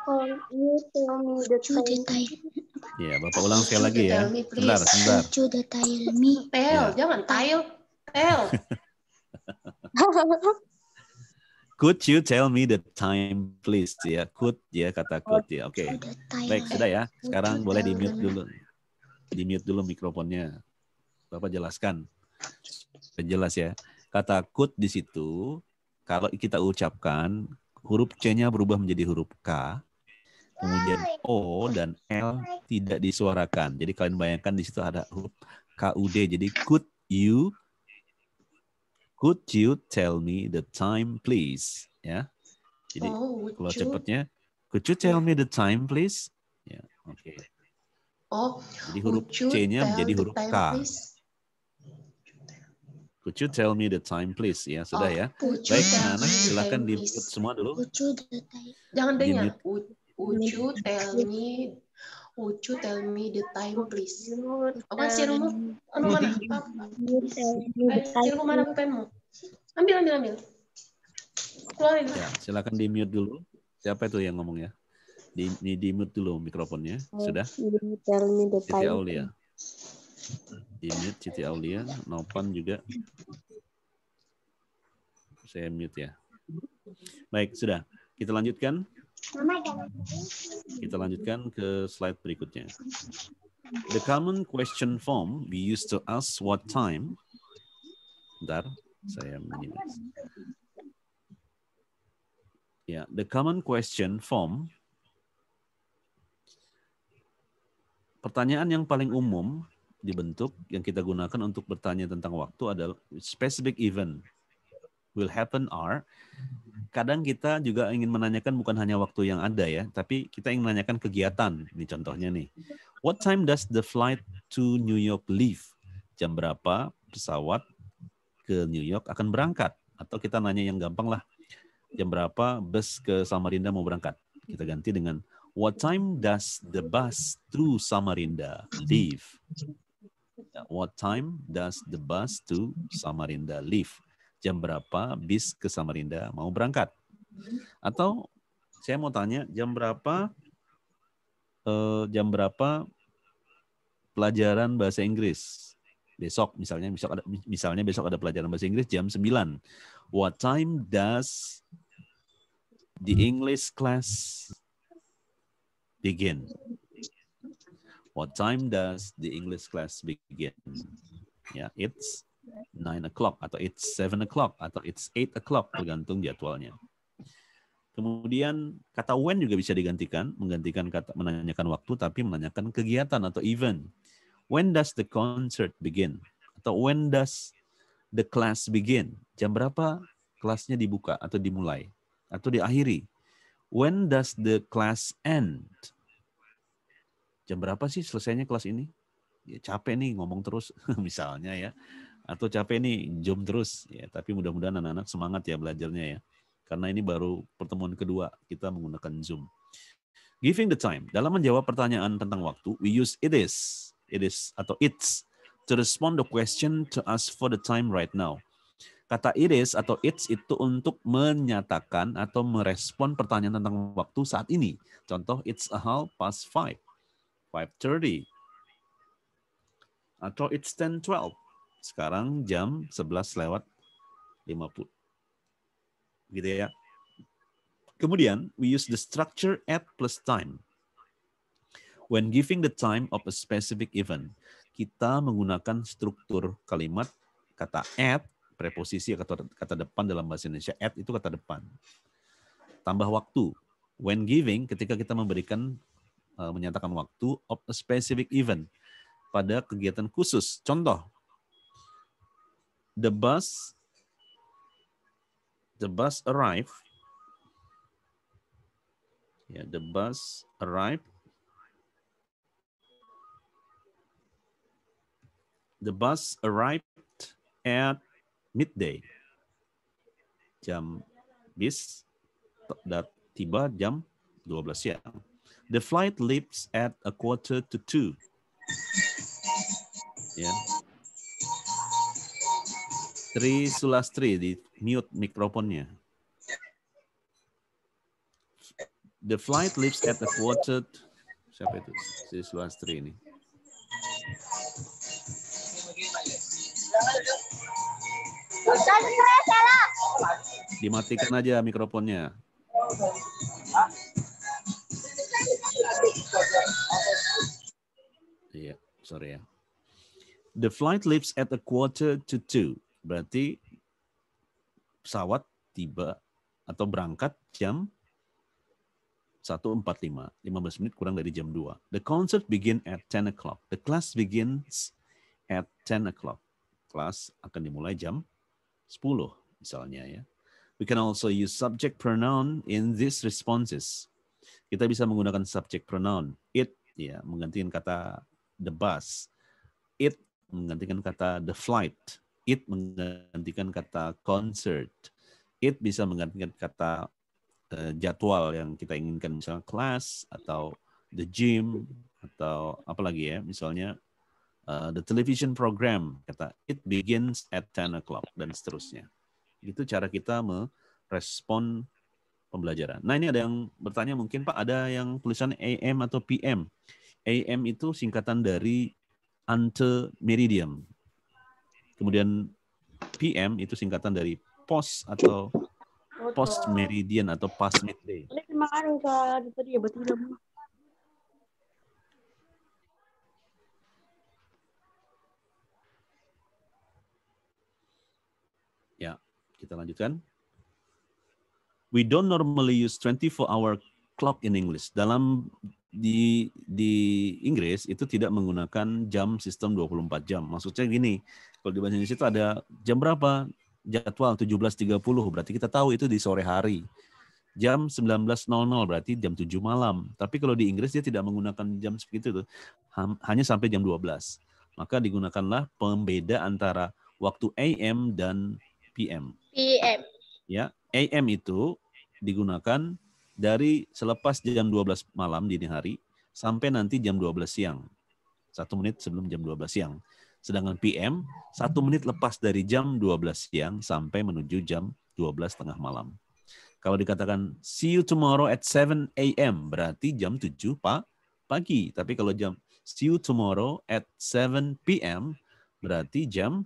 Could you tell me the time?
Ya, Bapak ulang sekali lagi ya. Sebentar.
Could you tell me?
Jangan tail.
Could you tell me the time, please? Ya, could ya, kata could ya. Oke. Baik, sudah ya. Sekarang boleh di-mute dulu. Di-mute dulu mikrofonnya. Bapak jelaskan. Jelas ya. Kata could di situ, kalau kita ucapkan, huruf C-nya berubah menjadi huruf K. Kemudian O dan L tidak disuarakan. Jadi kalian bayangkan di situ ada huruf KUD. Jadi could you tell me the time please? Ya. Jadi kalau cepatnya, could you tell me the time please? Ya, oke. Jadi huruf C-nya menjadi huruf K. Could you tell me the time please? Ya, sudah ya. Baik, anak-anak silakan di-mute semua dulu.
Jangan dengar. Would you tell me the time please? Apa sih rumu? Mana? Rumu mana pulpenmu? Ambil. Keluarin.
Ya, silakan di-mute dulu. Siapa itu yang ngomong ya? Di-mute dulu mikrofonnya. Sudah?
Tell me the
Siti
time.
Aulia. Di-mute Siti Aulia, Nopan juga. Saya mute ya. Baik, sudah. Kita lanjutkan. Kita lanjutkan ke slide berikutnya. The common question form we used to ask what time. Bentar, saya minimize. Ya, the common question form. Pertanyaan yang paling umum dibentuk yang kita gunakan untuk bertanya tentang waktu adalah specific event will happen are. Kadang kita juga ingin menanyakan bukan hanya waktu yang ada ya, tapi kita ingin menanyakan kegiatan. Ini contohnya nih. What time does the flight to New York leave? Jam berapa pesawat ke New York akan berangkat? Atau kita nanya yang gampang lah. Jam berapa bus ke Samarinda mau berangkat? Kita ganti dengan what time does the bus to Samarinda leave? What time does the bus to Samarinda leave? Jam berapa bis ke Samarinda mau berangkat? Atau saya mau tanya jam berapa pelajaran bahasa Inggris besok misalnya besok ada pelajaran bahasa Inggris jam 9. What time does the English class begin? What time does the English class begin? Ya, it's 9 o'clock atau it's 7 o'clock atau it's 8 o'clock tergantung jadwalnya. Kemudian kata when juga bisa digantikan, menggantikan kata menanyakan waktu tapi menanyakan kegiatan atau event. When does the concert begin? Atau when does the class begin? Jam berapa kelasnya dibuka atau dimulai atau diakhiri? When does the class end? Jam berapa sih selesainya kelas ini? Ya, capek nih ngomong terus misalnya ya. Atau capek nih zoom terus ya, tapi mudah-mudahan anak-anak semangat ya belajarnya ya. Karena ini baru pertemuan kedua kita menggunakan Zoom. Giving the time. Dalam menjawab pertanyaan tentang waktu, we use it is atau it's to respond the question to ask for the time right now. Kata it is atau it's itu untuk menyatakan atau merespon pertanyaan tentang waktu saat ini. Contoh, it's 5:30. 5:30. Atau it's 10:12. Sekarang jam 11:50. Gitu ya. Kemudian, we use the structure at plus time. When giving the time of a specific event, kita menggunakan struktur kalimat kata at, preposisi atau kata depan dalam bahasa Indonesia. At itu kata depan. Tambah waktu. When giving, ketika kita memberikan, menyatakan waktu of a specific event pada kegiatan khusus. Contoh, the bus arrived. Yeah, the bus arrived. The bus arrived at midday. Bis tiba jam 12 siang. The flight leaves at 1:45. Ya. Tri Sulastri di mute mikrofonnya. The flight leaves at 1:45. Siapa itu? Tri Sulastri ini. Dimatikan aja mikrofonnya. Iya, sorry ya. The flight leaves at 1:45. Berarti pesawat tiba atau berangkat jam 1.45, 15 menit kurang dari jam 2. The concert begin at 10 o'clock. The class begins at 10 o'clock. Kelas akan dimulai jam 10 misalnya ya. We can also use subject pronoun in these responses. Kita bisa menggunakan subject pronoun. It ya menggantikan kata the bus. It menggantikan kata the flight. It menggantikan kata concert. It bisa menggantikan kata jadwal yang kita inginkan, misalnya kelas atau the gym atau apa lagi ya, misalnya the television program, kata it begins at 10 o'clock dan seterusnya. Itu cara kita merespon pembelajaran. Nah ini ada yang bertanya mungkin, Pak, ada yang tulisan AM atau PM. AM itu singkatan dari ante meridian. Kemudian PM itu singkatan dari post atau post meridian atau past midday. Ya, kita lanjutkan. We don't normally use 24-hour clock in English. Di Inggris itu tidak menggunakan jam sistem 24 jam. Maksudnya gini, kalau di bahasa Indonesia itu ada jam berapa? Jadwal 17.30, berarti kita tahu itu di sore hari. Jam 19.00 berarti jam 7 malam. Tapi kalau di Inggris dia tidak menggunakan jam seperti itu, hanya sampai jam 12. Maka digunakanlah pembeda antara waktu AM dan PM.
PM.
Ya, AM itu digunakan dari selepas jam 12 malam dini hari sampai nanti jam 12 siang. 1 menit sebelum jam 12 siang. Sedangkan PM 1 menit lepas dari jam 12 siang sampai menuju jam 12 tengah malam. Kalau dikatakan see you tomorrow at 7 a.m. berarti jam 7 pagi. Tapi kalau jam see you tomorrow at 7 p.m. berarti jam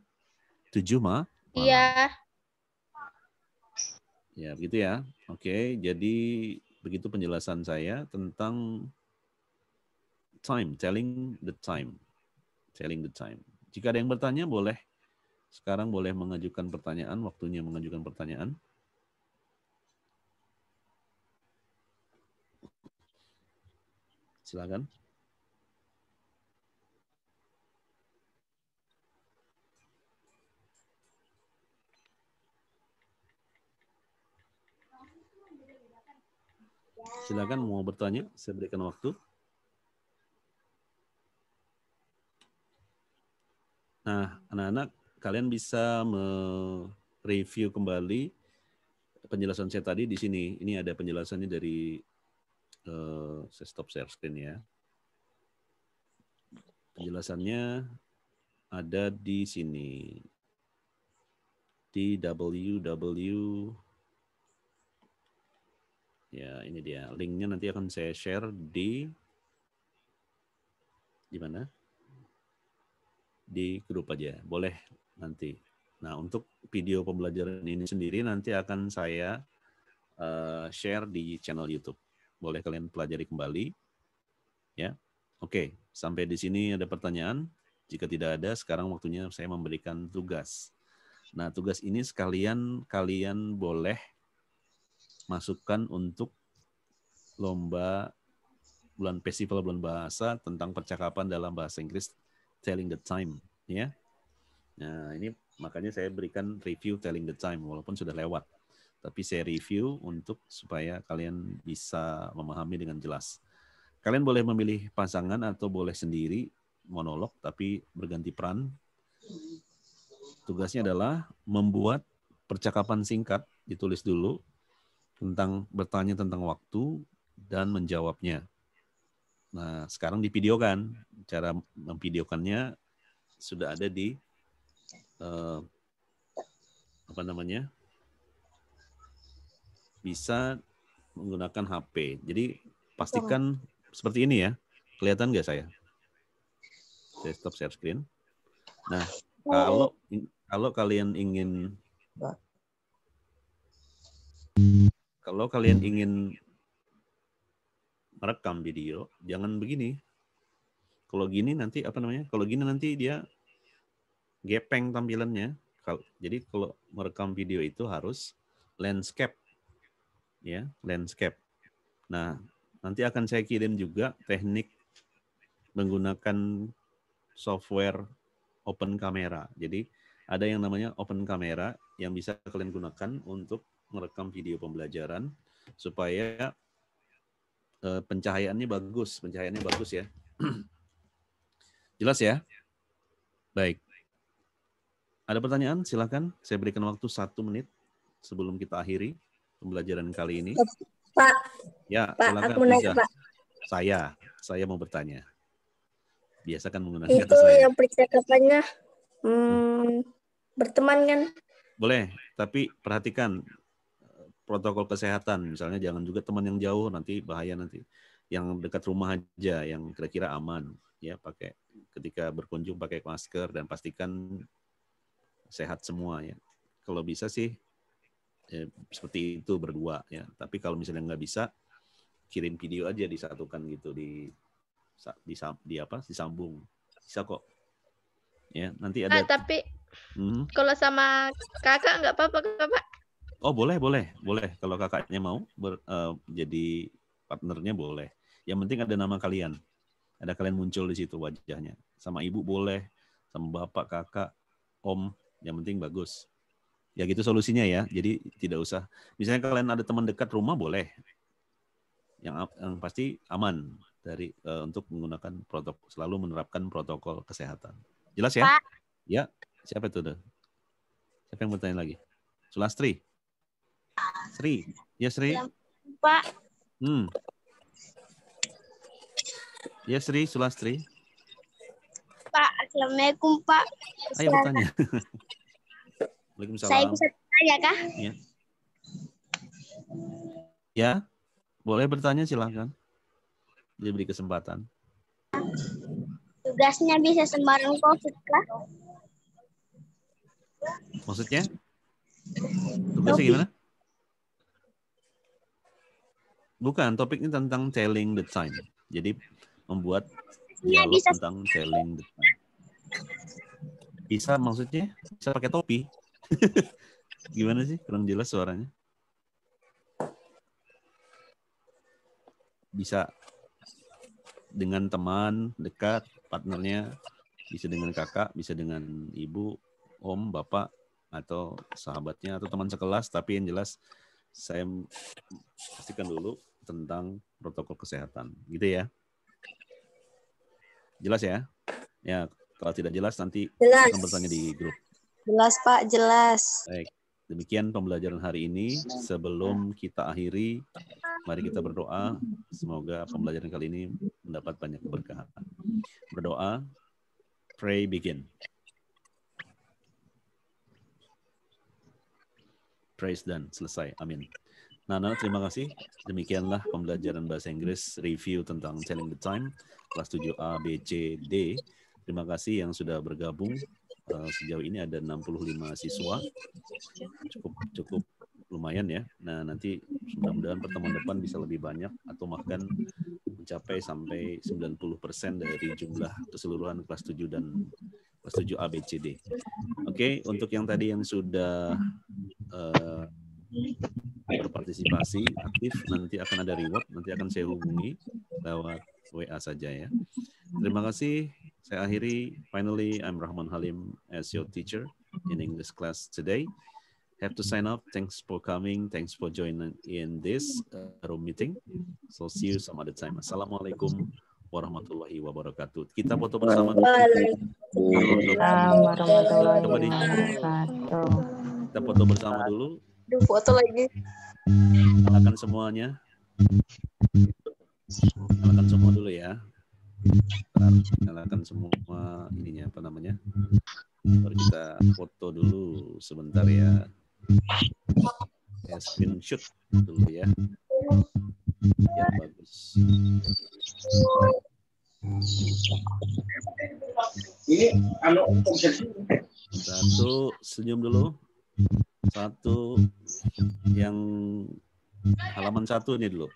7 malam.
Iya.
Ya, begitu ya. Oke, jadi begitu penjelasan saya tentang time, telling the time. Telling the time. Jika ada yang bertanya, boleh sekarang boleh mengajukan pertanyaan, waktunya mengajukan pertanyaan. Silakan. Silakan mau bertanya, saya berikan waktu. Nah, anak-anak, kalian bisa mereview kembali penjelasan saya tadi di sini. Ini ada penjelasannya dari, saya stop share screen ya. Penjelasannya ada di sini. Di ya ini dia. Linknya nanti akan saya share di mana? Di grup aja, boleh nanti. Nah, untuk video pembelajaran ini sendiri nanti akan saya share di channel YouTube. Boleh kalian pelajari kembali. Ya, oke. Sampai di sini ada pertanyaan. Jika tidak ada, sekarang waktunya saya memberikan tugas. Nah, tugas ini sekalian kalian boleh masukkan untuk lomba festival bulan bahasa tentang percakapan dalam bahasa Inggris. Telling the time, ya. Nah, ini makanya saya berikan review telling the time, walaupun sudah lewat. Tapi saya review untuk supaya kalian bisa memahami dengan jelas. Kalian boleh memilih pasangan atau boleh sendiri monolog, tapi berganti peran. Tugasnya adalah membuat percakapan singkat, ditulis dulu, bertanya tentang waktu, dan menjawabnya. Nah, sekarang divideokan. Cara memvideokannya sudah ada di bisa menggunakan HP. Jadi pastikan seperti ini ya. Kelihatan nggak saya? Saya stop share screen. Nah, kalau kalian ingin merekam video, jangan begini. Kalau gini nanti Kalau gini nanti dia gepeng tampilannya. Jadi kalau merekam video itu harus landscape, ya, landscape. Nah, nanti akan saya kirim juga teknik menggunakan software open camera. Jadi ada yang namanya open camera yang bisa kalian gunakan untuk merekam video pembelajaran supaya pencahayaannya bagus ya. Jelas ya? Baik. Ada pertanyaan? Silakan. Saya berikan waktu 1 menit sebelum kita akhiri pembelajaran kali ini.
Pak.
Ya,
Pak,
silakan.
aku mau nanya, Pak.
Saya mau bertanya. Biasakan menggunakan
Itu
kata saya.
yang percakapannya berteman kan?
Boleh, tapi perhatikan protokol kesehatan. Misalnya jangan juga teman yang jauh, nanti bahaya nanti. Yang dekat rumah aja, yang kira-kira aman. Ya, pakai ketika berkunjung pakai masker dan pastikan sehat semua ya. Kalau bisa sih seperti itu berdua ya. Tapi kalau misalnya nggak bisa, kirim video aja disatukan gitu disambung. Bisa kok. Ya, nanti ada.
Tapi kalau sama kakak nggak apa-apa, Pak?
Oh, boleh. Kalau kakaknya mau jadi partnernya boleh. Yang penting ada nama kalian. Ada kalian muncul di situ wajahnya. Sama ibu boleh, sama bapak, kakak, om, yang penting bagus. Ya gitu solusinya ya. Jadi tidak usah. Misalnya kalian ada teman dekat rumah boleh. Yang pasti aman untuk menggunakan protokol, selalu menerapkan protokol kesehatan. Jelas ya?
Pak.
Ya. Siapa itu tuh? Siapa yang bertanya lagi? Sulastri. Sri. Ya Sri.
Pak.
Ya Sri, Sulastri.
Pak, Assalamualaikum Pak.
Ayo bertanya. Waalaikumsalam.
Saya bisa tanya kah?
Ya. Ya, boleh bertanya silakan. Diberi kesempatan.
Tugasnya bisa sembarang COVID kah?
Maksudnya? Tugasnya gimana? Bukan, topiknya tentang telling the time. Jadi membuat dialog tentang telling the time. Bisa maksudnya? Bisa pakai topi? Gimana sih? Kurang jelas suaranya. Bisa dengan teman dekat, partnernya, bisa dengan kakak, bisa dengan ibu, om, bapak, atau sahabatnya, atau teman sekelas, tapi yang jelas saya pastikan dulu tentang protokol kesehatan. Gitu ya. Jelas ya? Ya, kalau tidak jelas nanti akan bertanya di grup.
Jelas Pak, jelas.
Baik, demikian pembelajaran hari ini. Sebelum kita akhiri, mari kita berdoa. Semoga pembelajaran kali ini mendapat banyak keberkahan. Berdoa, pray, begin. Praise dan selesai. Amin. Nana, terima kasih. Demikianlah pembelajaran bahasa Inggris review tentang telling the time kelas 7A, B, C, D. Terima kasih yang sudah bergabung. Sejauh ini ada 65 siswa. Cukup lumayan ya. Nah, nanti mudah-mudahan pertemuan depan bisa lebih banyak atau bahkan mencapai sampai 90% dari jumlah keseluruhan kelas 7 dan kelas 7A, B, C, D. Oke, untuk yang tadi yang sudah berpartisipasi aktif, nanti akan ada reward, nanti akan saya hubungi lewat WA saja ya. Terima kasih. Saya akhiri. Finally, I'm Rahman Halim as your teacher in English class today. Have to sign up. Thanks for coming. Thanks for joining in this room meeting. So see you some other time. Assalamualaikum warahmatullahi wabarakatuh. Kita foto bersama.
Waalaikumsalam warahmatullahi wabarakatuh.
Kita foto bersama dulu.
Foto lagi.
Nyalakan semuanya. Nyalakan semua dulu ya. Nyalakan semua ininya apa namanya. Baru kita foto dulu sebentar ya. Ya screenshot dulu ya. Ya bagus.
Ini
satu senyum dulu. Satu yang halaman 1 nih dulu.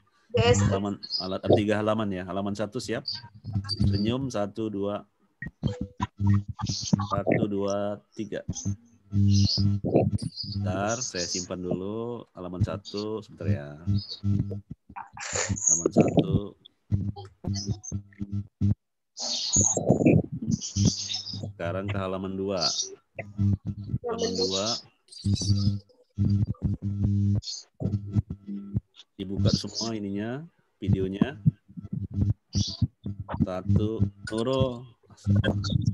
Halaman alat 3 halaman ya. Halaman 1 siap. Senyum 1 2 1 2 3. Bentar, saya simpan dulu halaman 1 sebentar ya. Halaman 1. Sekarang ke halaman 2. Halaman 2. Dibuka semua ininya, videonya. 1. Nuro,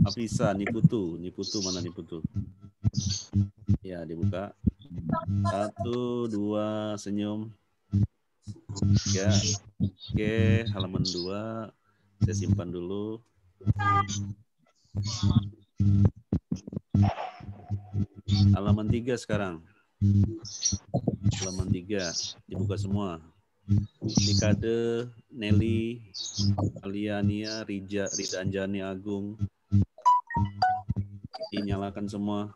Afisa, Niputu mana Niputu? Ya, dibuka. 1, 2, senyum. 3. Oke, halaman 2. Saya simpan dulu. Halaman 3 sekarang. Halaman 3. Dibuka semua. Dekade, Nelly, Aliania, Rida Anjani, Agung. Dinyalakan semua.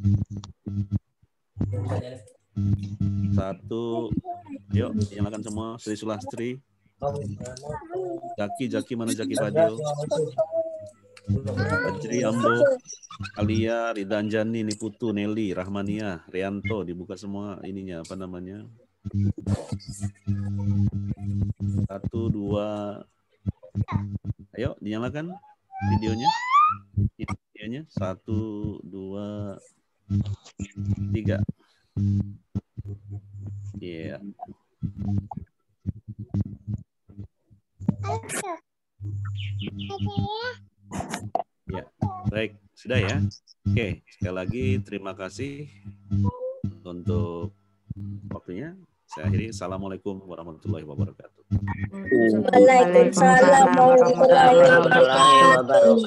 1. Yuk, dinyalakan semua. Sri Sulastri. Jaki mana Jaki Fadil? Fajri Ambo, Alia, Rida Anjani, Niputu, Nelly, Rahmania, Rianto. Dibuka semua ininya, apa namanya? 1, 2. Ayo, dinyalakan videonya. 1, 2, 3. Iya. Ya, baik. Sudah ya? Oke, sekali lagi terima kasih untuk waktunya. Saya akhiri. Assalamualaikum warahmatullahi wabarakatuh.
Waalaikumsalam warahmatullahi wabarakatuh.